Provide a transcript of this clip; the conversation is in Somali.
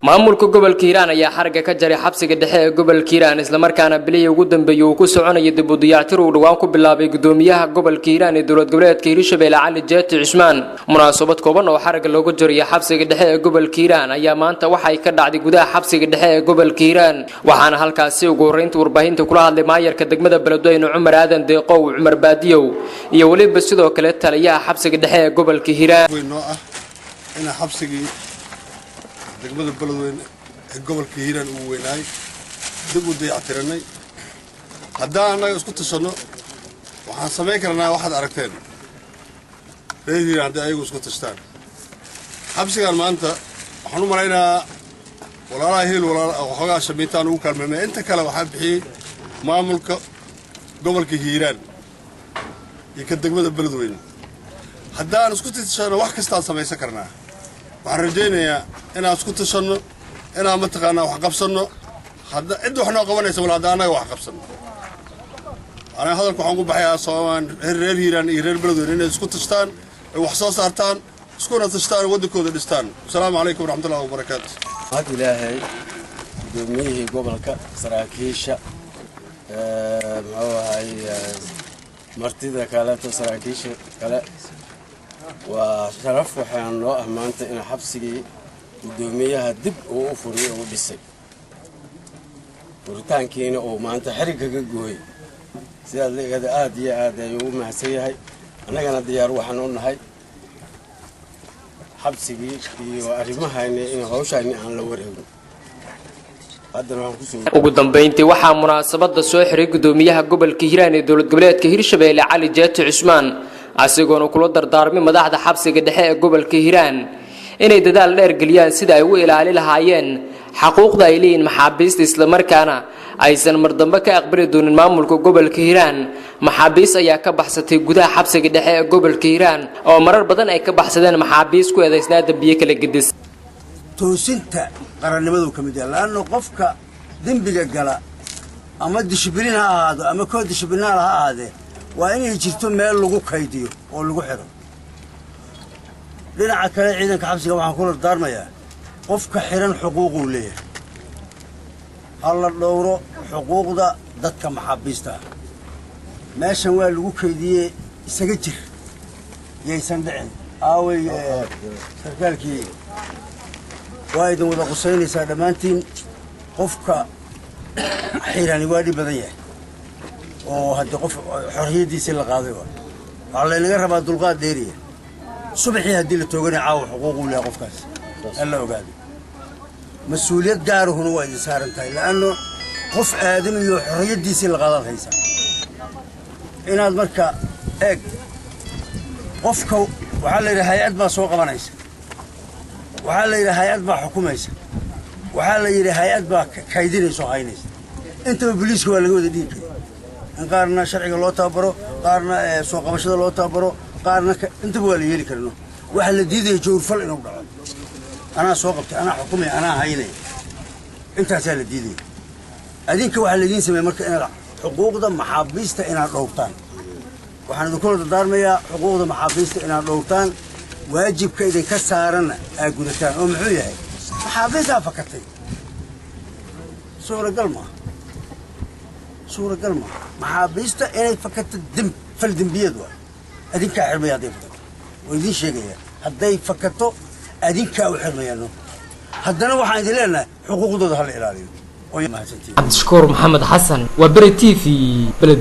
maamulka gobolka Hiiraan ayaa xarga ka jaray xabsiga dhexe ee gobolka Hiiraan isla markaana bilay ugu dambeeyay uu ku soconayay dib u dayactir uu dhawaan ku bilaabay gudoomiyaha gobolka Hiiraan ee dowlad goboleedka Hiirshabelle Cali Jeeti Cismaan munaasabad kooban oo xarga loogu jaray xabsiga dhexe ee gobolka Hiiraan ayaa maanta waxay ka dhacday gudaha xabsiga dhexe ee gobolka Hiiraan waxaana halkaasi ugu horeyntii warbaahinta kula hadlay maayarka degmada Beledweyne Cumar Aadan Deeqow Cumar Baadiyow iyo waliba sidoo kale taliyaha xabsiga dhexe ee gobolka Hiiraan ina xabsiga degmada Beledweyne gobolka Hiiraan uu weynaay dib u dayactiranay haddaan anaga isku tashano waxaan sameyn karnaa waxaad aragteen reer Hiiraan haddii ayagu isku tashtaan xabsigan maanta waxaan u maleynayaa walaalaha heel waxoogaa shamiitaan ugu kaalmeemay inta kale waxaa bixiyey maamulka gobolka Hiiraan iyo ka degmada Beledweyne haddaan isku tashano wax kastaan samaysan karnaa waxaan rajaynayaa inaan isku tashano inaan mataqaanaa wax qabsano hadda cid wax noo qabanaysa wala hadda anaga wax qabsano ana hadalku waxaan ku baxayaa Soomaan reer Hiiraan iyo reer Beledweyne inay isku tashtaan wax soo saartaan iskuna tashtaan wadankooda dhistaan assalaamu calaykum waraxmatullaahi wabarakaatuh هاد إلهي دوميه قبلك سراكيشة هاي مرتدى كالات سراكيشة كلا وشرف وحيان الله أمانة إن حبسي دوميه هدب وفري وبسي ورتان كينا ومانة حركة جوي سياد لي هذا آدي يوم هسيهاي أنا كنا ديار وحنون هاي xabsigi iyo arimahaayna in hawshaani aan la wareegin ugu dambeyntii waxaa munaasabada soo xiray gudoomiyaha gobolka Hiiraan ee dowlad goboleedka Hiirshabelle Cali Jeeti Cismaan asigoona kula dardaarmay madaxda xabsiga dhexe ee gobolka Hiiraan inay dadaal dheer galiyaan sida ay u ilaali lahaayeen xuquuqda ay leeyihiin maxaabiista isla markaana aysan mardamba ka aqbali doonin maamulka gobolka Hiiraan maxaabiis ayaa ka baxsatay gudaha xabsiga dhexe ee gobolka Hiiraan oo marar badan ay ka baxsadeen maxaabiis ku eedeysnaa dambiye kala gedis toosinta qarannimadu kamid yahay laana qofka dambiga gala ama dishibliin ha ahaado ama koox dishibliinaal ha ahaade waa inay jirto meel lagu kaydiyo oo lagu xiro dhinaca kale ciidanka xabsiga waxaan ku dardaarmayaa qofka xiran xuquuq uu leeyahay alla dhowro xuquuqda dadka maxaabiista meeshan waa lagu kaydiyay isaga jir yeysan dhicin aaway sarkaalkii waa idin wada qusaynaysaa dhammaantiin qofka xirani waa dhib badan yahay oo haddii qof xorriyadiisii la qaaday waxaa laynaga rabaa dulqaad dheeriya subaxii haddii la tooganay caawa xuquuq uu leeyahay qofkaas alla ogaado مسؤوليات جاره هو وايد سارنتاي لأنه قف آدم يو حرية ديسي الغلط هيسا إن هذا مركا إيه قفكو وحال إلى هيئات ما سوق بنايس وحال إلى هيئات ما حكومة يسا وحال إلى هيئات ما كايدين يسوق هينيس أنت ببليس هو اللي جود ديك قارنا شرعي الله تابرو قارنا سوق مشهد الله تابرو قارنا أنت هو اللي يلي كرنو وحال ديده يجور فل إنه بدعو أنا سوقت أنا حكومي أنا هايلي أنت سهل الديدي أدينك واحد الذين سمي مركز أنا حقوق ده محابيست إن الروتان وحنا ذكر الدار ميا حقوق ده محابيست إن الروتان واجب كذا كسرنا أقولتان ومحوية هاي محابيستها فكرتي صورة قلمة محابيست إن فكرت الدم فالدم بيدوا أدينك حرمي هذي فكرت ويدين شيء هذي فكرته أدينك أو حرميانو هدنا واحد لنا حقوق ضد هالإعلان. عبد الشكور محمد حسن وبريتي في بلد